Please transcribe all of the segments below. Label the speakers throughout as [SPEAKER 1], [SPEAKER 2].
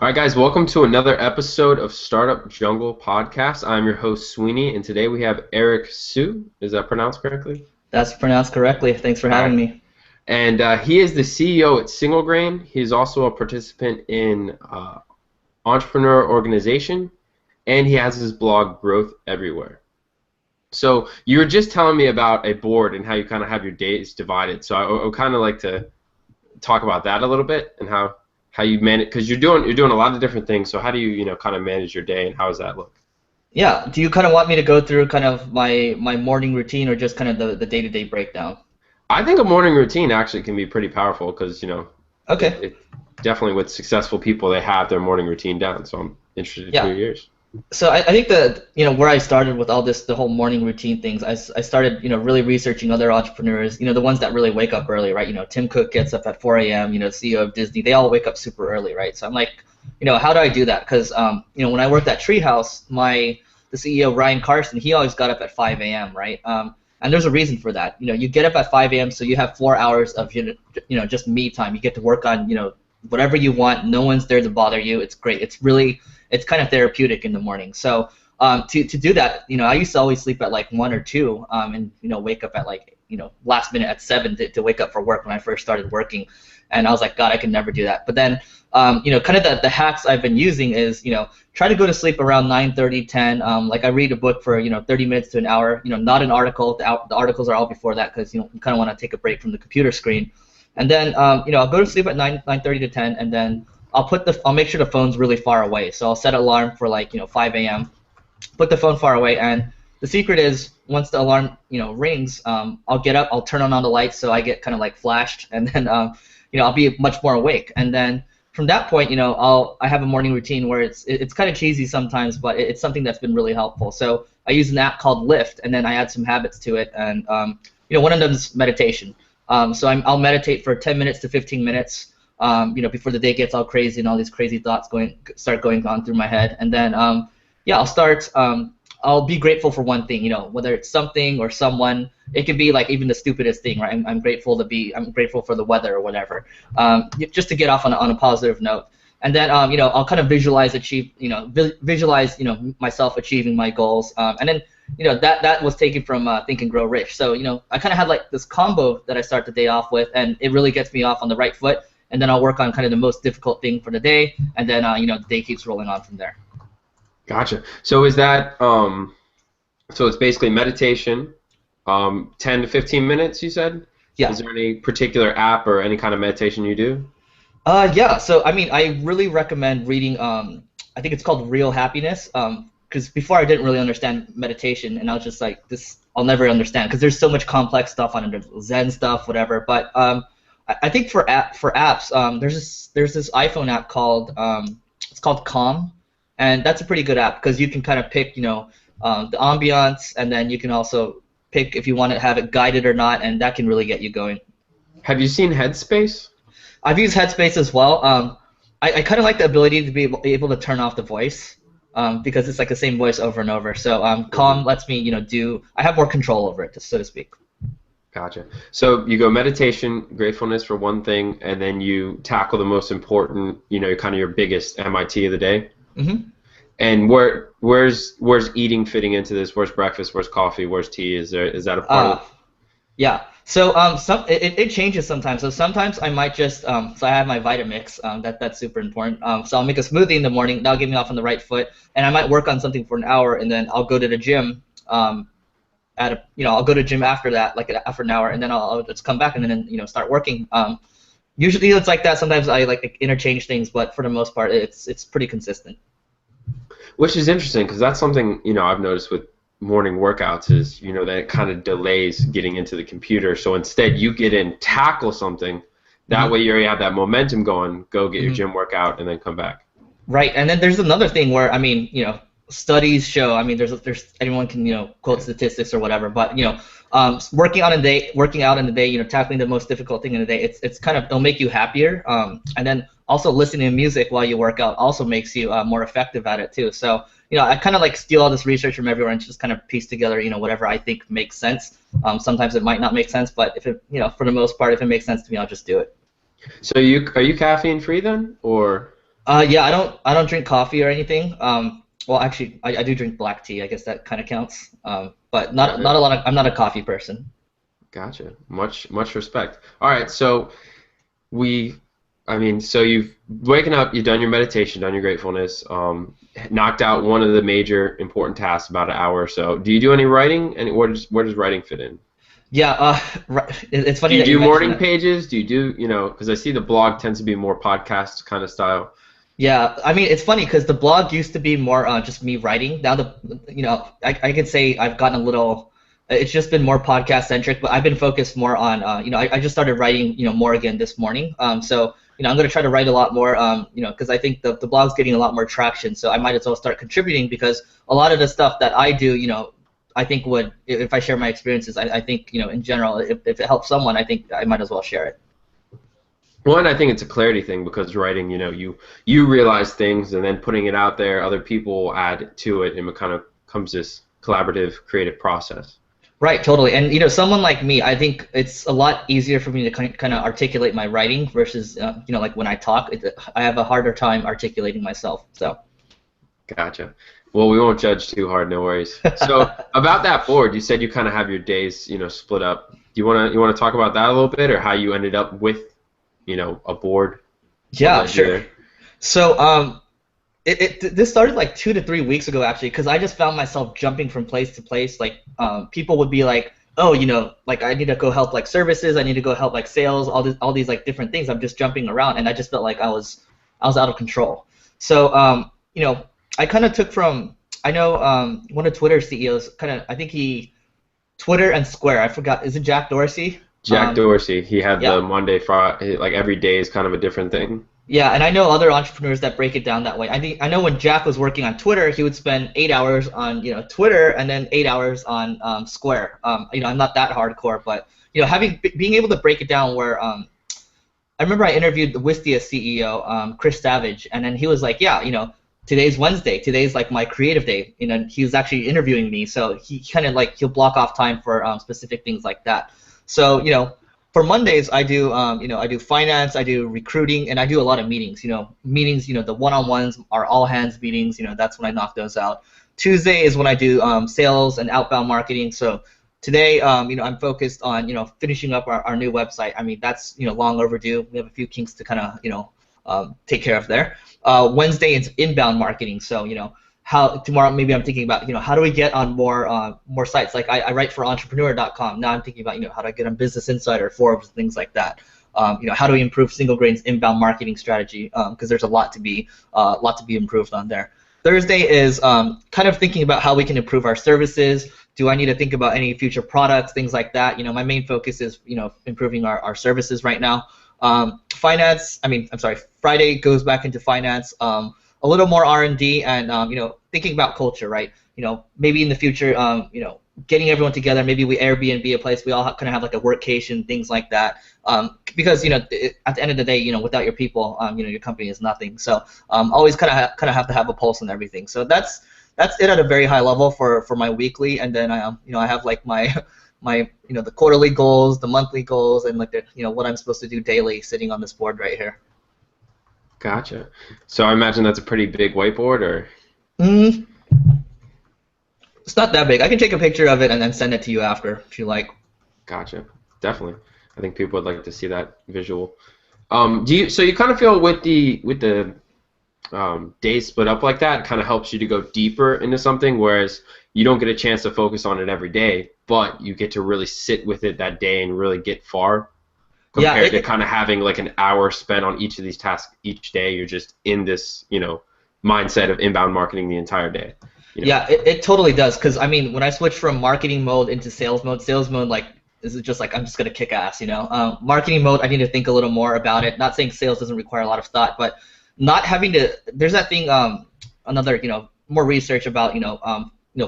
[SPEAKER 1] All right, guys, welcome to another episode of Startup Jungle Podcast. I'm your host, Sweeney, and today we have Eric Su. Is that pronounced correctly?
[SPEAKER 2] That's pronounced correctly. Thanks for
[SPEAKER 1] All
[SPEAKER 2] having
[SPEAKER 1] right.
[SPEAKER 2] me.
[SPEAKER 1] And he is the CEO at SingleGrain. He's also a participant in Entrepreneur Organization, and he has his blog, GrowthEverywhere. So you were just telling me about a board and how you kind of have your days divided. So I would kind of like to talk about that a little bit and how you manage, because you're doing a lot of different things. So how do you kind of manage your day, and how does that look?
[SPEAKER 2] Yeah. Do you kind of want me to go through kind of my morning routine or just kind of the day-to-day breakdown?
[SPEAKER 1] I think a morning routine actually can be pretty powerful because
[SPEAKER 2] Okay.
[SPEAKER 1] it definitely, with successful people, they have their morning routine down. So I'm interested to
[SPEAKER 2] Yeah.
[SPEAKER 1] hear yours.
[SPEAKER 2] So I think that where I started with all this, the whole morning routine things, I started really researching other entrepreneurs, the ones that really wake up early, right? Tim Cook gets up at 4 a.m. CEO of Disney, they all wake up super early, right? So I'm like, how do I do that? Because when I worked at Treehouse, the CEO Ryan Carson, he always got up at 5 a.m. right? And there's a reason for that. You get up at 5 a.m. so you have 4 hours of just me time. You get to work on whatever you want. No one's there to bother you. It's great. It's kind of therapeutic in the morning. So to do that, I used to always sleep at like 1 or 2, and wake up at like last minute at 7 to wake up for work when I first started working, and I was like, God, I can never do that. But then kind of the hacks I've been using is try to go to sleep around 9:30, 10. Like I read a book for 30 minutes to an hour. Not an article. The articles are all before that because you kind of want to take a break from the computer screen. And then I'll go to sleep at 9:30 to 10, and then I'll make sure the phone's really far away. So I'll set an alarm for like 5 a.m. Put the phone far away, and the secret is once the alarm rings, I'll get up, I'll turn on all the lights so I get kind of like flashed, and then I'll be much more awake. And then from that point, I have a morning routine where it's kind of cheesy sometimes, but it's something that's been really helpful. So I use an app called Lyft, and then I add some habits to it, and one of them is meditation. So I'll meditate for 10 minutes to 15 minutes. Before the day gets all crazy and all these crazy thoughts start going on through my head, and then I'll start. I'll be grateful for one thing, whether it's something or someone. It could be like even the stupidest thing, right? I'm grateful for the weather or whatever, just to get off on a positive note. And then I'll kind of visualize myself achieving my goals, and then that was taken from Think and Grow Rich. So I kind of had like this combo that I start the day off with, and it really gets me off on the right foot. And then I'll work on kind of the most difficult thing for the day, and then the day keeps rolling on from there.
[SPEAKER 1] Gotcha. So is that so it's basically meditation, 10 to 15 minutes, you said?
[SPEAKER 2] Yeah.
[SPEAKER 1] Is there any particular app or any kind of meditation you do?
[SPEAKER 2] Yeah. So I mean, I really recommend reading. I think it's called Real Happiness. Because before I didn't really understand meditation, and I was just like, this I'll never understand because there's so much complex stuff on it, Zen stuff, whatever. But I think for apps, there's this iPhone app called it's called Calm, and that's a pretty good app because you can kind of pick the ambiance, and then you can also pick if you want to have it guided or not, and that can really get you going.
[SPEAKER 1] Have you seen Headspace?
[SPEAKER 2] I've used Headspace as well. I kind of like the ability to be able to turn off the voice because it's like the same voice over and over. So Calm lets me I have more control over it, so to speak.
[SPEAKER 1] Gotcha. So you go meditation, gratefulness for one thing, and then you tackle the most important, kind of your biggest MIT of the day.
[SPEAKER 2] Mm-hmm.
[SPEAKER 1] And where's eating fitting into this? Where's breakfast? Where's coffee? Where's tea? Is that a part of it?
[SPEAKER 2] Yeah. So it changes sometimes. So sometimes I might just so I have my Vitamix. That's super important. So I'll make a smoothie in the morning. That'll get me off on the right foot, and I might work on something for an hour, and then I'll go to the gym. I'll go to gym after that, like after an hour, and then I'll just come back and then start working. Usually it's like that. Sometimes I like interchange things, but for the most part, it's pretty consistent.
[SPEAKER 1] Which is interesting because that's something I've noticed with morning workouts is that it kind of delays getting into the computer. So instead, you get in, tackle something. That
[SPEAKER 2] Mm-hmm.
[SPEAKER 1] way, you already have that momentum going. Go get your
[SPEAKER 2] Mm-hmm.
[SPEAKER 1] gym workout and then come back.
[SPEAKER 2] Right, and then there's another thing where studies show. There's anyone can quote statistics or whatever, but working out in the day, tackling the most difficult thing in the day, it's kind of it'll make you happier. And then also listening to music while you work out also makes you more effective at it too. So I kind of like steal all this research from everywhere and just kind of piece together whatever I think makes sense. Sometimes it might not make sense, but if it for the most part, if it makes sense to me, I'll just do it.
[SPEAKER 1] So are you caffeine free then, or?
[SPEAKER 2] Yeah, I don't drink coffee or anything. Well, actually, I do drink black tea. I guess that kind of counts. But not
[SPEAKER 1] Got
[SPEAKER 2] not
[SPEAKER 1] it.
[SPEAKER 2] a lot of. I'm not a coffee person.
[SPEAKER 1] Gotcha. Much respect. All right, so we, I mean, so you've waken up, you've done your meditation, done your gratefulness, knocked out one of the major important tasks, about an hour or so. Do you do any writing? And where does writing fit in?
[SPEAKER 2] Yeah. It's
[SPEAKER 1] Do
[SPEAKER 2] funny
[SPEAKER 1] you
[SPEAKER 2] that you
[SPEAKER 1] do
[SPEAKER 2] mentioned
[SPEAKER 1] morning
[SPEAKER 2] that.
[SPEAKER 1] pages? Do you do, because I see the blog tends to be more podcast kind of style.
[SPEAKER 2] Yeah, I mean, it's funny because the blog used to be more just me writing. Now I could say I've gotten a little. It's just been more podcast centric, but I've been focused more on, I just started writing, more again this morning. So, I'm gonna try to write a lot more, because I think the blog's getting a lot more traction. So I might as well start contributing because a lot of the stuff that I do, I think would, if I share my experiences, I think, in general, if it helps someone, I think I might as well share it.
[SPEAKER 1] One, I think it's a clarity thing because writing, you realize things and then putting it out there, other people add to it, and it kind of comes this collaborative, creative process.
[SPEAKER 2] Right, totally. And someone like me, I think it's a lot easier for me to kind of articulate my writing versus like when I talk, I have a harder time articulating myself. So,
[SPEAKER 1] Gotcha. Well, we won't judge too hard, no worries. So about that board, you said you kind of have your days, split up. Do you wanna talk about that a little bit, or how you ended up with, a board? What
[SPEAKER 2] yeah,
[SPEAKER 1] led you
[SPEAKER 2] sure.
[SPEAKER 1] there?
[SPEAKER 2] So, this started like 2 to 3 weeks ago actually, because I just found myself jumping from place to place. Like, people would be like, "Oh, like I need to go help like services, I need to go help like sales, all these like different things." I'm just jumping around, and I just felt like I was out of control. So, I kind of took from, I know, one of Twitter's CEOs, kind of, I think Twitter and Square. I forgot. Is it Jack Dorsey?
[SPEAKER 1] Jack Dorsey, he had
[SPEAKER 2] Yeah.
[SPEAKER 1] the Monday, Friday, like every day is kind of a different thing.
[SPEAKER 2] Yeah, and I know other entrepreneurs that break it down that way. I know when Jack was working on Twitter, he would spend 8 hours on Twitter and then 8 hours on Square. I'm not that hardcore, but being able to break it down where I remember I interviewed the Wistia CEO, Chris Savage, and then he was like, yeah, today's Wednesday, today's like my creative day. He was actually interviewing me, so he kind of like he'll block off time for specific things like that. So for Mondays, I do I do finance, I do recruiting, and I do a lot of meetings. Meetings, the one-on-ones are all hands meetings. That's when I knock those out. Tuesday is when I do sales and outbound marketing. So today, I'm focused on finishing up our new website. I mean, that's long overdue. We have a few kinks to kind of take care of there. Wednesday it's inbound marketing. So how tomorrow maybe I'm thinking about how do we get on more sites. Like I write for entrepreneur.com. Now I'm thinking about how do I get on Business Insider, Forbes, things like that. How do we improve SingleGrain's inbound marketing strategy? Because there's a lot to be improved on there. Thursday is kind of thinking about how we can improve our services. Do I need to think about any future products, things like that? My main focus is improving our services right now. Finance, I'm sorry, Friday goes back into finance. A little more R&D and thinking about culture, right? Maybe in the future, getting everyone together. Maybe we Airbnb a place. We all kind of have like a workcation, things like that. Because at the end of the day, without your people, your company is nothing. So always kind of have to have a pulse on everything. So that's it at a very high level for my weekly, and then I have like my my the quarterly goals, the monthly goals, and like the what I'm supposed to do daily, sitting on this board right here.
[SPEAKER 1] Gotcha. So I imagine that's a pretty big whiteboard, or
[SPEAKER 2] Mm, it's not that big. I can take a picture of it and then send it to you after if you like.
[SPEAKER 1] gotcha. Definitely. I think people would like to see that visual. So you kind of feel with the days split up like that, it kind of helps you to go deeper into something, whereas you don't get a chance to focus on it every day, but you get to really sit with it that day and really get far,
[SPEAKER 2] Yeah,
[SPEAKER 1] compared to kind of having like an hour spent on each of these tasks each day. You're just in this, mindset of inbound marketing the entire day. You know.
[SPEAKER 2] yeah, it totally does. Because I mean, when I switch from marketing mode into sales mode like this is just like I'm just gonna kick ass. Marketing mode, I need to think a little more about it. Not saying sales doesn't require a lot of thought, but not having to. There's that thing. Another more research about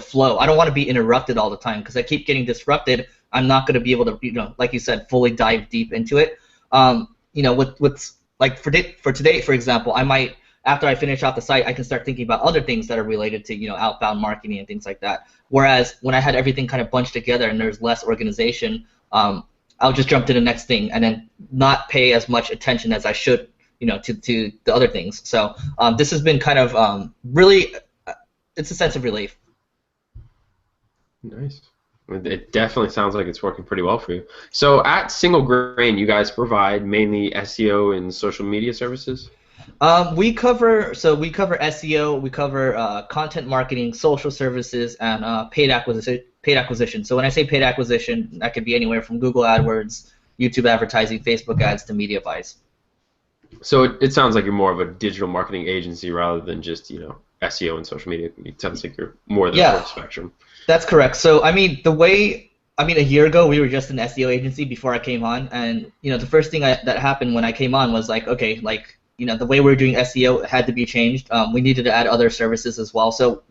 [SPEAKER 2] flow. I don't want to be interrupted all the time because I keep getting disrupted. I'm not gonna be able to like you said, fully dive deep into it. With like for today, for example, I might after I finish off the site, I can start thinking about other things that are related to outbound marketing and things like that. Whereas when I had everything kind of bunched together and there's less organization, I'll just jump to the next thing and then not pay as much attention as I should, to the other things. So this has been kind of really, it's a sense of relief.
[SPEAKER 1] Nice. It definitely sounds like it's working pretty well for you. So at SingleGrain, you guys provide mainly SEO and social media services?
[SPEAKER 2] We cover SEO, we cover content marketing, social services, and paid acquisition. Paid acquisition. So when I say paid acquisition, that could be anywhere from Google AdWords, YouTube advertising, Facebook ads, to media buys.
[SPEAKER 1] So it sounds like you're more of a digital marketing agency rather than just, SEO and social media. It sounds like you're more than
[SPEAKER 2] Yeah,
[SPEAKER 1] full spectrum.
[SPEAKER 2] that's correct. So a year ago we were just an SEO agency before I came on, and the first thing that happened when I came on was like, okay, like the way we were doing SEO had to be changed. We needed to add other services as well. So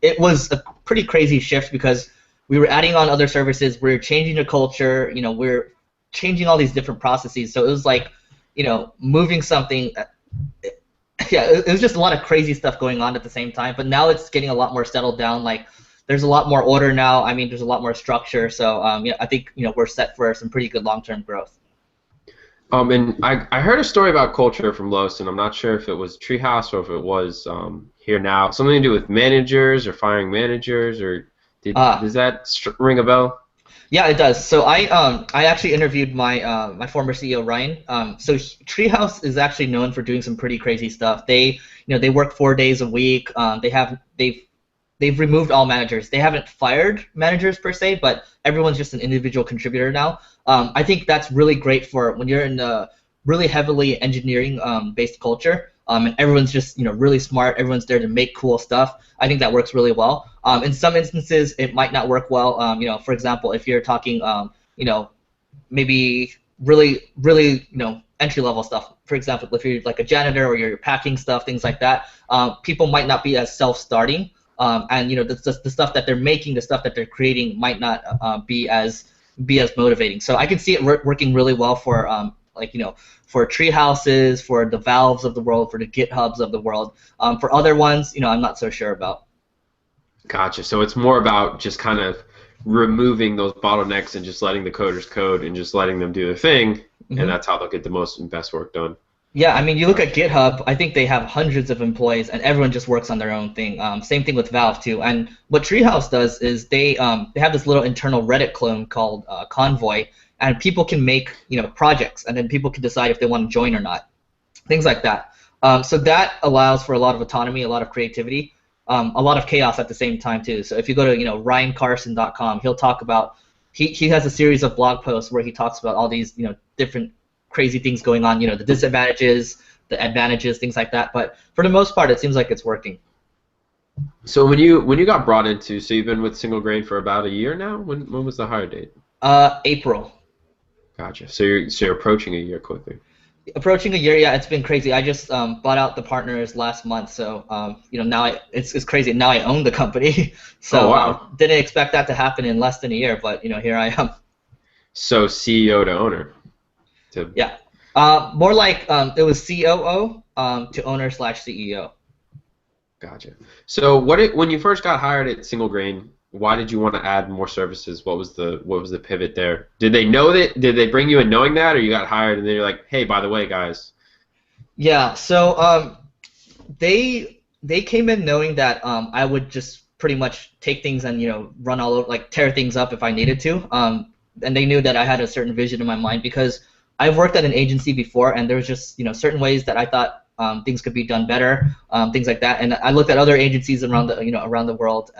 [SPEAKER 2] it was a pretty crazy shift because we were adding on other services. We're changing the culture. We're changing all these different processes. So it was like moving something. Yeah, it was just a lot of crazy stuff going on at the same time. But now it's getting a lot more settled down. Like there's a lot more order now. I mean, there's a lot more structure. So I think we're set for some pretty good long-term growth.
[SPEAKER 1] And I heard a story about culture from Los, and I'm not sure if it was Treehouse or if it was Here Now. Something to do with managers or firing managers, or does that ring a bell?
[SPEAKER 2] Yeah, it does. So I actually interviewed my former CEO Ryan. Treehouse is actually known for doing some pretty crazy stuff. They work 4 days a week. They've removed all managers. They haven't fired managers per se, but everyone's just an individual contributor now. I think that's really great for when you're in a really heavily engineering based culture. And everyone's just really smart. Everyone's there to make cool stuff. I think that works really well. In some instances, it might not work well. For example, if you're talking, maybe really entry level stuff. For example, if you're like a janitor or you're packing stuff, things like that, people might not be as self-starting. And the stuff that they're making, the stuff that they're creating, might not be as motivating. So I can see it working really well for for tree houses, for the Valves of the world, for the GitHubs of the world. For other ones, I'm not so sure about.
[SPEAKER 1] Gotcha. So it's more about just kind of removing those bottlenecks and just letting the coders code and just letting them do their thing, and that's how they'll get the most and best work done.
[SPEAKER 2] Yeah, I mean, you look at GitHub, I think they have hundreds of employees, and everyone just works on their own thing. Same thing with Valve, too. And what Treehouse does is they have this little internal Reddit clone called Convoy, and people can make projects, and then people can decide if they want to join or not, things like that. So that allows for a lot of autonomy, a lot of creativity, a lot of chaos at the same time, too. So if you go to ryancarson.com, he'll talk about he has a series of blog posts where he talks about all these different crazy things going on, the disadvantages, the advantages, things like that. But for the most part, it seems like it's working.
[SPEAKER 1] So when you got brought into, so you've been with SingleGrain for about a year now. When was the hire date?
[SPEAKER 2] April.
[SPEAKER 1] Gotcha. So you're approaching a year quickly.
[SPEAKER 2] Approaching a year, yeah. It's been crazy. I just bought out the partners last month, so now it's crazy. Now I own the company. So
[SPEAKER 1] oh, wow.
[SPEAKER 2] Didn't expect that to happen in less than a year, but here I am.
[SPEAKER 1] So CEO to owner.
[SPEAKER 2] Yeah. More like it was COO to owner/CEO.
[SPEAKER 1] Gotcha. So when you first got hired at SingleGrain, why did you want to add more services? What was the pivot there? Did they know that? Did they bring you in knowing that, or you got hired and then you're like, hey, by the way, guys?
[SPEAKER 2] Yeah. So they came in knowing that I would just pretty much take things and run all over, like tear things up if I needed to. And they knew that I had a certain vision in my mind because I've worked at an agency before, and there was just certain ways that I thought things could be done better, things like that. And I looked at other agencies around the world,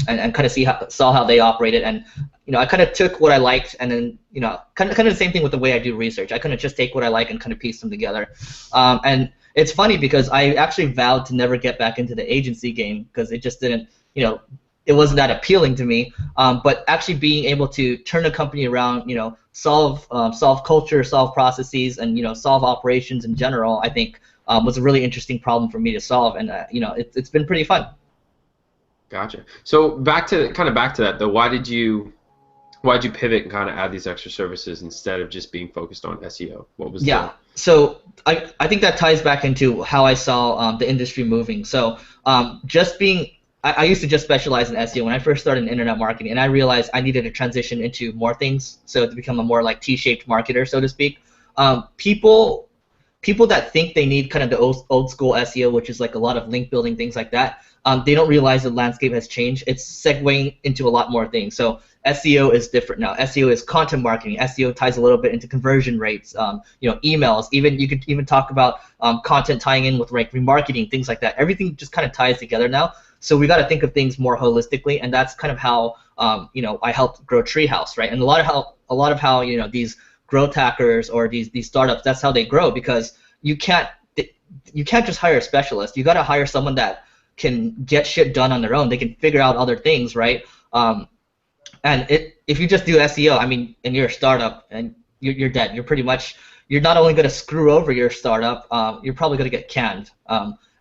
[SPEAKER 2] and kind of saw how they operated, and I kind of took what I liked, and then kind of the same thing with the way I do research. I kind of just take what I like and kind of piece them together. And it's funny because I actually vowed to never get back into the agency game because it just didn't, it wasn't that appealing to me. But actually being able to turn a company around, solve culture, solve processes, and solve operations in general, I think was a really interesting problem for me to solve, and it's been pretty fun.
[SPEAKER 1] Gotcha. So back to that though, why did you pivot and kind of add these extra services instead of just being focused on SEO? What was
[SPEAKER 2] So I think that ties back into how I saw the industry moving. So I used to just specialize in SEO when I first started in internet marketing, and I realized I needed to transition into more things, so to become a more like T-shaped marketer, so to speak. People people that think they need kind of the old school SEO, which is like a lot of link building, things like that, they don't realize the landscape has changed. It's segueing into a lot more things. So SEO is different now. SEO is content marketing. SEO ties a little bit into conversion rates, emails. Even you could even talk about content tying in with like remarketing, things like that. Everything just kind of ties together now. So we got to think of things more holistically, and that's kind of how I helped grow Treehouse, right? And a lot of how these growth hackers or these startups, that's how they grow, because you can't just hire a specialist. You got to hire someone that can get shit done on their own. They can figure out other things, right? And if you just do SEO, I mean, and you're a startup, and you're dead. You're not only going to screw over your startup, you're probably going to get canned.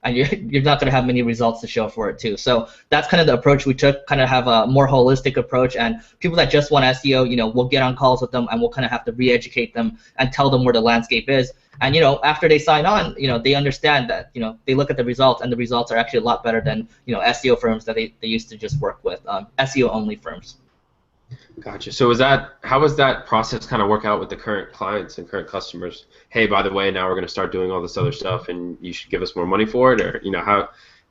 [SPEAKER 2] And you're not going to have many results to show for it too. So that's kind of the approach we took, kind of have a more holistic approach. And people that just want SEO, we'll get on calls with them, and we'll kind of have to re-educate them and tell them where the landscape is. And after they sign on, they understand that they look at the results, and the results are actually a lot better than SEO firms that they used to just work with, SEO only firms.
[SPEAKER 1] Gotcha. So how was that process kind of work out with the current clients and current customers? Hey, by the way, now we're going to start doing all this other stuff, and you should give us more money for it, or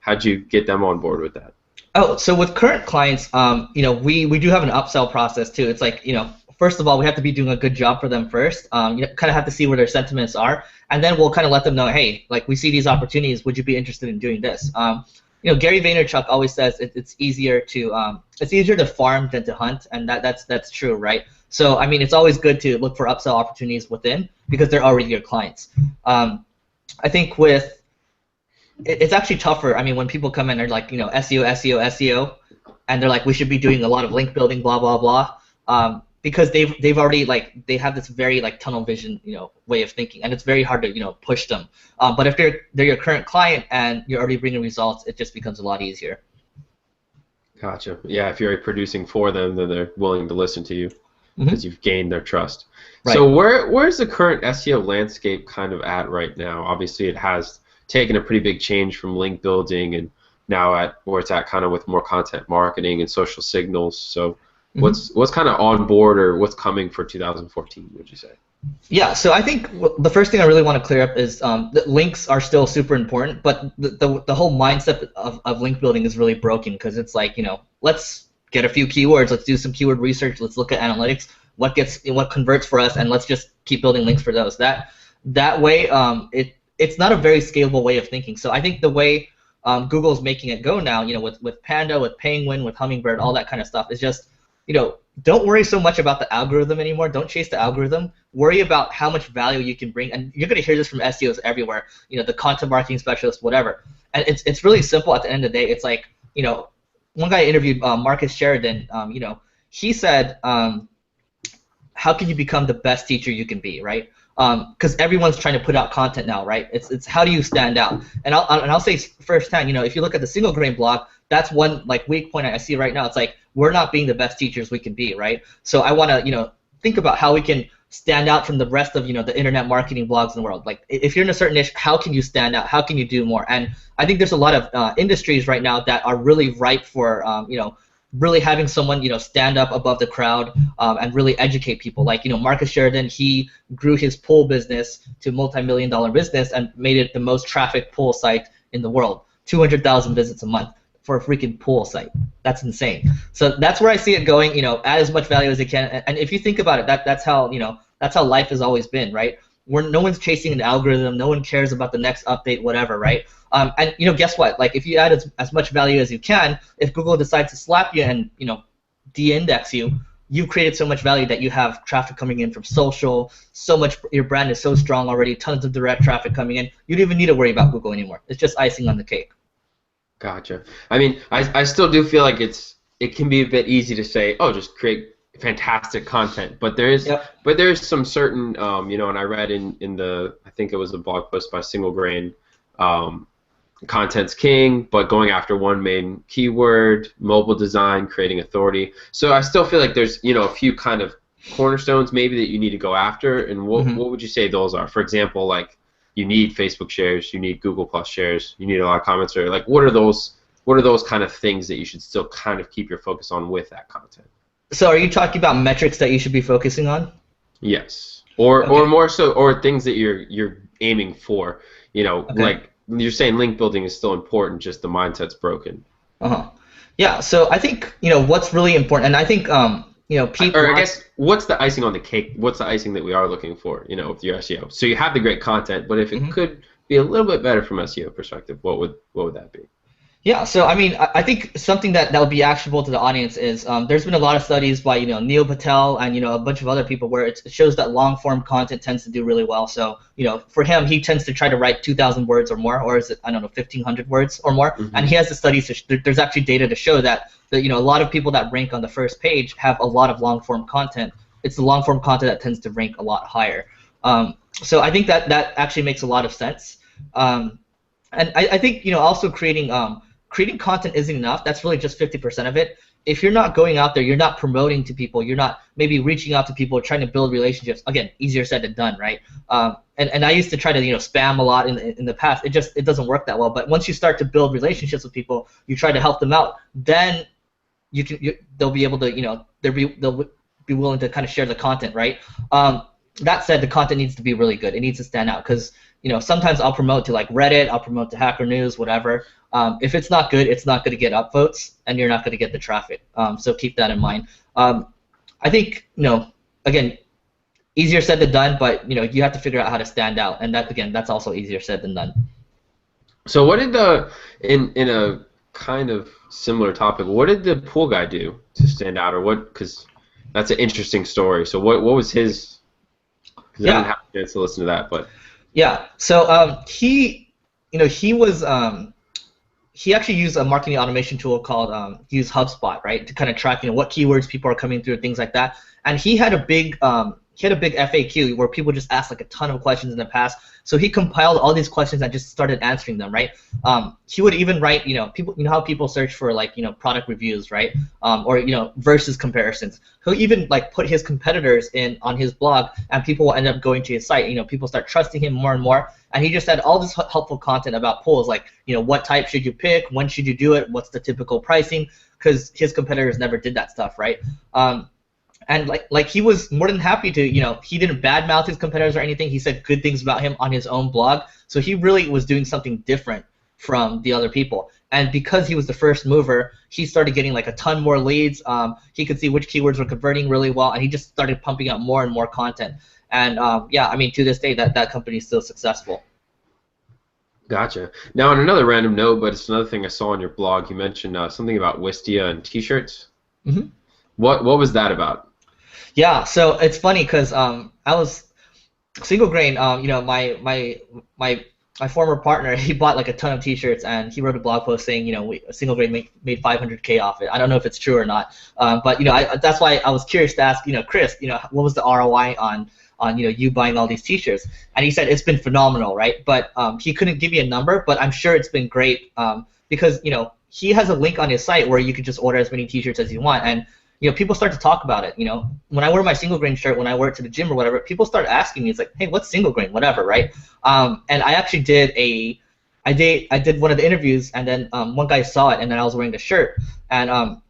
[SPEAKER 1] how'd you get them on board with that?
[SPEAKER 2] Oh, so with current clients, we do have an upsell process too. It's like first of all, we have to be doing a good job for them first. You kind of have to see where their sentiments are, and then we'll kind of let them know, hey, like we see these opportunities. Would you be interested in doing this? Gary Vaynerchuk always says it's easier to farm than to hunt, and that's true, right? So I mean, it's always good to look for upsell opportunities within, because they're already your clients. I think it's actually tougher. I mean, when people come in, they're like, SEO, and they're like, we should be doing a lot of link building, blah blah blah, because they've already they have this very tunnel vision way of thinking, and it's very hard to push them. But if they're your current client and you're already bringing results, it just becomes a lot easier.
[SPEAKER 1] Gotcha. Yeah, if you're already producing for them, then they're willing to listen to you because you've gained their trust. Right. So where's the current SEO landscape kind of at right now? Obviously, it has taken a pretty big change from link building, and now at where it's at kind of with more content marketing and social signals. So what's kind of on board, or what's coming for 2014, would you say?
[SPEAKER 2] Yeah, so I think the first thing I really want to clear up is that links are still super important, but the whole mindset of link building is really broken, because it's like, let's get a few keywords, let's do some keyword research, let's look at analytics, what converts for us, and let's just keep building links for those. That way, it's not a very scalable way of thinking. So I think the way Google's making it go now, with Panda, with Penguin, with Hummingbird, all that kind of stuff, is just don't worry so much about the algorithm anymore. Don't chase the algorithm. Worry about how much value you can bring. And you're going to hear this from SEOs everywhere, the content marketing specialist, whatever. And it's really simple at the end of the day. It's like, one guy interviewed Marcus Sheridan, he said, how can you become the best teacher you can be, right? Because everyone's trying to put out content now, right? It's how do you stand out? And I'll say firsthand, if you look at the SingleGrain blog, that's one weak point I see right now. It's like we're not being the best teachers we can be, right? So I want to think about how we can stand out from the rest of the internet marketing blogs in the world. Like if you're in a certain niche, how can you stand out? How can you do more? And I think there's a lot of industries right now that are really ripe for really having someone stand up above the crowd and really educate people. Like Marcus Sheridan, he grew his pool business to multi-million-dollar business and made it the most trafficked pool site in the world. 200,000 visits a month for a freaking pool site. That's insane. So that's where I see it going. Add as much value as you can. And if you think about it, that's how life has always been, right? No one's chasing an algorithm. No one cares about the next update, whatever, right? And guess what? Like if you add as much value as you can, if Google decides to slap you and de-index you, you've created so much value that you have traffic coming in from social. So much, your brand is so strong already. Tons of direct traffic coming in. You don't even need to worry about Google anymore. It's just icing on the cake.
[SPEAKER 1] Gotcha. I mean, I still do feel like it can be a bit easy to say, oh, just create fantastic content, but there is some certain and I read in the, I think it was a blog post by SingleGrain, content's king, but going after one main keyword, mobile design, creating authority. So I still feel like there's a few kind of cornerstones maybe that you need to go after. And what would you say those are? For example, like you need Facebook shares, you need Google Plus shares, you need a lot of comments, or like what are those kind of things that you should still kind of keep your focus on with that content?
[SPEAKER 2] So are you talking about metrics that you should be focusing on?
[SPEAKER 1] Yes. Or more so, or things that you're aiming for. You know,
[SPEAKER 2] Okay.
[SPEAKER 1] like you're saying, link building is still important, just the mindset's broken.
[SPEAKER 2] Uh-huh. Yeah, so I think, what's really important, and I think, Pete,
[SPEAKER 1] Or I guess, what's the icing on the cake? What's the icing that we are looking for, with your SEO? So you have the great content, but if it
[SPEAKER 2] Mhm.
[SPEAKER 1] could be a little bit better from SEO perspective, what would that be?
[SPEAKER 2] Yeah, so I mean, I think something that would be actionable to the audience is there's been a lot of studies by Neil Patel and a bunch of other people where it shows that long form content tends to do really well. So for him, he tends to try to write 2,000 words or more, or is it, I don't know, 1,500 words or more, and
[SPEAKER 1] Hmm.
[SPEAKER 2] he has the studies. There's actually data to show that a lot of people that rank on the first page have a lot of long form content. It's the long form content that tends to rank a lot higher. So I think that actually makes a lot of sense. And I think also creating content isn't enough. That's really just 50% of it. If you're not going out there, you're not promoting to people, you're not maybe reaching out to people, trying to build relationships. Again, easier said than done, right? And I used to try to spam a lot in the past. It doesn't work that well. But once you start to build relationships with people, you try to help them out, then they'll be able to they'll be willing to kind of share the content, right? That said, the content needs to be really good. It needs to stand out because sometimes I'll promote to like Reddit, I'll promote to Hacker News, whatever. If it's not good, it's not going to get upvotes, and you're not going to get the traffic. So keep that in mind. I think again, easier said than done, but you have to figure out how to stand out, and that again, that's also easier said than done.
[SPEAKER 1] So what did the in a kind of similar topic, what did the pool guy do to stand out, or what? Because that's an interesting story. So what was his? Because I didn't
[SPEAKER 2] Yeah,
[SPEAKER 1] have a chance to listen to that, but
[SPEAKER 2] yeah. So he was he actually used a marketing automation tool called he used HubSpot, right, to kind of track what keywords people are coming through, things like that. And he had a big FAQ where people just asked like a ton of questions in the past. So he compiled all these questions and just started answering them, right? He would even write, people, how people search for like product reviews, right? Or versus comparisons. He'll even like put his competitors in on his blog, and people will end up going to his site. People start trusting him more and more. And he just had all this helpful content about pools, like what type should you pick, when should you do it, what's the typical pricing, because his competitors never did that stuff, right? And like he was more than happy to, he didn't badmouth his competitors or anything. He said good things about him on his own blog. So he really was doing something different from the other people. And because he was the first mover, he started getting like a ton more leads. He could see which keywords were converting really well, and he just started pumping out more and more content. And yeah, I mean, to this day, that company is still successful.
[SPEAKER 1] gotcha. Now on another random note, but it's another thing I saw on your blog. You mentioned something about Wistia and T-shirts.
[SPEAKER 2] Hmm.
[SPEAKER 1] What was that about?
[SPEAKER 2] Yeah, so it's funny because I was SingleGrain. My former partner, he bought like a ton of T-shirts, and he wrote a blog post saying, SingleGrain made 500K off it. I don't know if it's true or not, but that's why I was curious to ask, Chris, what was the ROI on you buying all these T-shirts? And he said it's been phenomenal, right? But he couldn't give me a number, but I'm sure it's been great because he has a link on his site where you can just order as many T-shirts as you want, and people start to talk about it. When I wear my single grain shirt, when I wear it to the gym or whatever, people start asking me, it's like, hey, what's single grain, whatever, right? And I actually I did one of the interviews, and then one guy saw it, and then I was wearing the shirt, and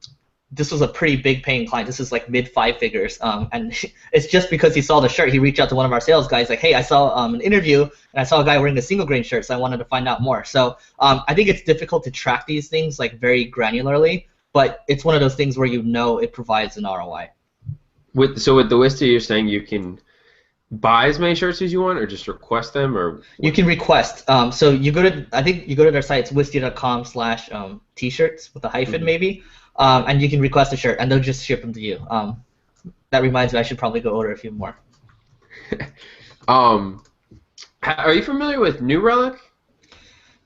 [SPEAKER 2] this was a pretty big paying client. This is like mid five figures, and it's just because he saw the shirt. He reached out to one of our sales guys, like, hey, I saw an interview, and I saw a guy wearing a single grain shirt, so I wanted to find out more. So I think it's difficult to track these things like very granularly, but it's one of those things where it provides an ROI.
[SPEAKER 1] With the Wistia, you're saying you can buy as many shirts as you want, or just request them, or
[SPEAKER 2] You
[SPEAKER 1] what?
[SPEAKER 2] can request. So I think you go to their site, it's wistia.com/t-shirts with a hyphen
[SPEAKER 1] Mhm.
[SPEAKER 2] maybe, and you can request a shirt, and they'll just ship them to you. That reminds me, I should probably go order a few more.
[SPEAKER 1] um, are you familiar with New Relic?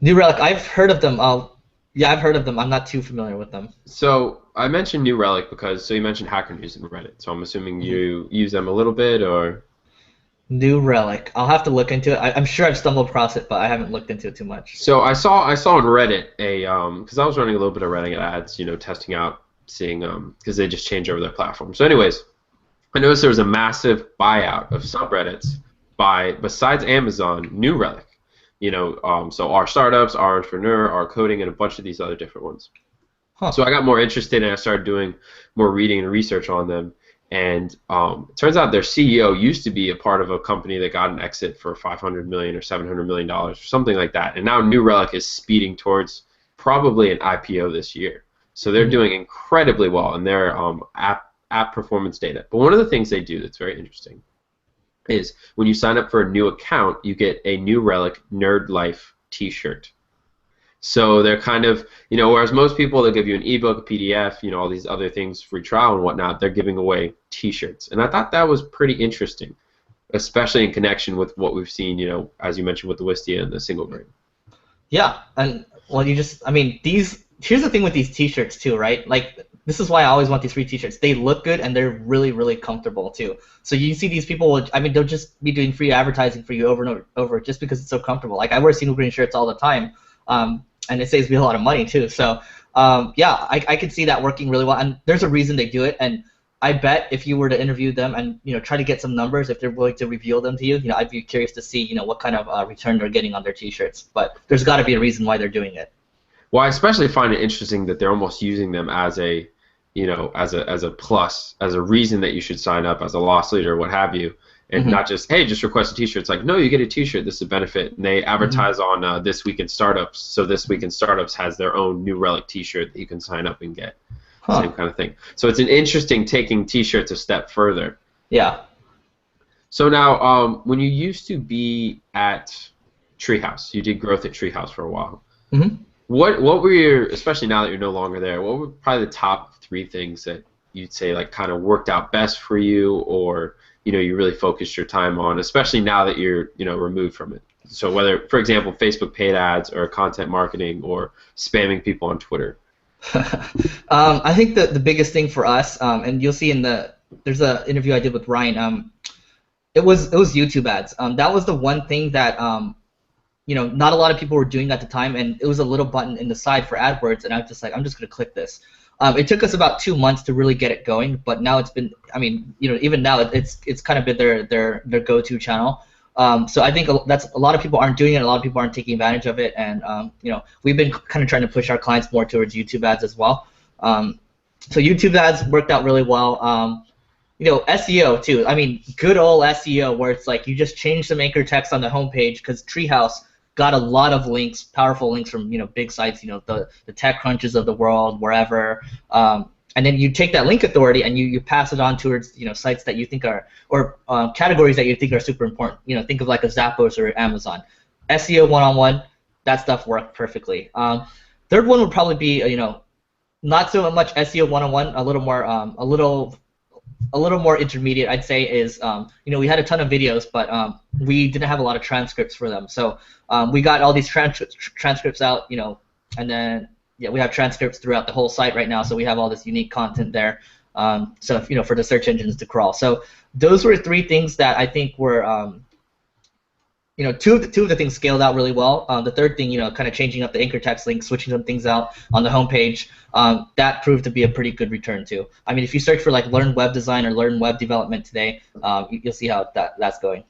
[SPEAKER 2] New Relic, I've heard of them. Yeah, I've heard of them. I'm not too familiar with them.
[SPEAKER 1] So I mentioned New Relic because you mentioned Hacker News and Reddit. So I'm assuming
[SPEAKER 2] Mhm.
[SPEAKER 1] you use them a little bit, or
[SPEAKER 2] New Relic. I'll have to look into it. I'm sure I've stumbled across it, but I haven't looked into it too much.
[SPEAKER 1] so I saw on Reddit a because I was running a little bit of Reddit ads, testing out, seeing because they just change over their platform. So anyways, I noticed there was a massive buyout of subreddits by besides Amazon, New Relic. So our startups, our entrepreneur, our coding, and a bunch of these other different ones.
[SPEAKER 2] Huh.
[SPEAKER 1] So I got more interested and I started doing more reading and research on them. And it turns out their CEO used to be a part of a company that got an exit for $500 million or $700 million or something like that. And now New Relic is speeding towards probably an IPO this year. So they're doing incredibly well in their app performance data. But one of the things they do that's very interesting is when you sign up for a new account, you get a New Relic Nerd Life t-shirt. So they're kind of, whereas most people, they'll give you an ebook, a PDF, all these other things, free trial and whatnot, they're giving away t-shirts. And I thought that was pretty interesting, especially in connection with what we've seen, as you mentioned with the Wistia and the SingleGrain.
[SPEAKER 2] Yeah, and well, here's the thing with these t-shirts too, right? Like, this is why I always want these free t-shirts. They look good and they're really, really comfortable too. So you see these people, they'll just be doing free advertising for you over and over just because it's so comfortable. Like, I wear SingleGrain shirts all the time. And it saves me a lot of money too. So yeah, I could see that working really well. And there's a reason they do it. And I bet if you were to interview them and try to get some numbers, if they're willing to reveal them to you, I'd be curious to see what kind of return they're getting on their t-shirts. But there's got to be a reason why they're doing it.
[SPEAKER 1] Well, I especially find it interesting that they're almost using them as a as a plus, as a reason that you should sign up as a loss leader, what have you. And not just, hey, just request a t-shirt. It's like, no, you get a t-shirt. This is a benefit. And they advertise on This Week in Startups. So This Week in Startups has their own New Relic t-shirt that you can sign up and get. Same kind of thing. So it's an interesting taking t-shirts a step further.
[SPEAKER 2] Yeah.
[SPEAKER 1] So now, when you used to be at Treehouse, you did growth at Treehouse for a while. What were your, especially now that you're no longer there, what were probably the top 3 things that you'd say like kind of worked out best for you, or you really focused your time on, especially now that you're, removed from it? So whether, for example, Facebook paid ads or content marketing or spamming people on Twitter.
[SPEAKER 2] I think the biggest thing for us, and you'll see there's an interview I did with Ryan. It was YouTube ads. That was the one thing that not a lot of people were doing at the time, and it was a little button in the side for AdWords, and I'm just gonna click this. It took us about 2 months to really get it going, but now it's been, even now it's kind of been their go-to channel. So I think that's a lot of people aren't doing it, a lot of people aren't taking advantage of it, and we've been kind of trying to push our clients more towards YouTube ads as well. So YouTube ads worked out really well. SEO too. Good old SEO where it's like you just change some anchor text on the homepage, because Treehouse got a lot of links, powerful links from big sites, the TechCrunches of the world, wherever, and then you take that link authority and you pass it on towards sites that you think are, or categories that you think are super important. Think of like a Zappos or Amazon. SEO 101, that stuff worked perfectly. Third one would probably be not so much SEO 101, a little more intermediate, I'd say, is we had a ton of videos, but we didn't have a lot of transcripts for them. So we got all these transcripts out, and then we have transcripts throughout the whole site right now. So we have all this unique content there. So for the search engines to crawl. So those were 3 things that I think were two of the things scaled out really well. The third thing, kind of changing up the anchor text link, switching some things out on the homepage, that proved to be a pretty good return too. If you search for like learn web design or learn web development today, you'll see how that's going.